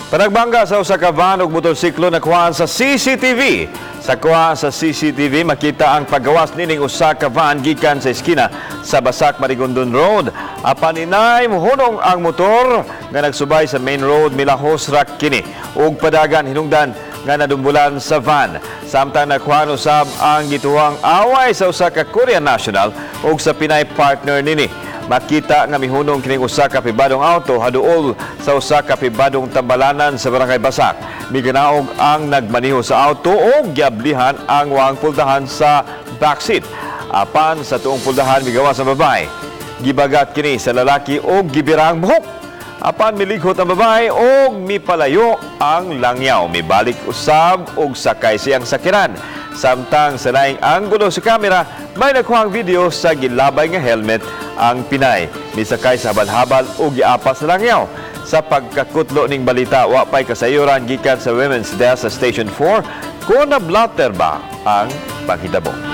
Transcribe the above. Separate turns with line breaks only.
Panagbangga sa usa ka van ug motorsiklo na kuhaan sa CCTV. Sa kuhaan sa CCTV makita ang paggawas nining usa ka van gikan sa eskina sa Basak Marigondon Road. Apan inay mohunong ang motor nga nagsubay sa main road milahos ra kini ug padagan hinungdan nga nadumbulan sa van. Samtang nakuhaan usab ang gituwang away sa usa ka Korean national ug sa Pinay partner nini. Makita nga mihunong kining usa ka pribadong auto haduol sa usa ka pribadong tambalanan sa Barangay Basak. Miganaog ang nagmaneho sa auto o giablihan ang waang puldahan sa backseat. Apan sa tuong puldahan migawa sa babae. Gibagat kini sa lalaki o gibira ang buhok. Apan milighot ang babae o mipalayo ang langyaw. Mibalik usab o sakay siyang sakiran. Samtang sa laing anggulo sa kamera, may nakuhang video sa gilabay nga helmet ang Pinay. Misakay sa habal-habal o giapas sa langyaw. Sa pagkakutlo ning balita, wa pay kasayuran gikan sa Women's Desk sa Station 4 kung na-blatter ba ang panghitabo.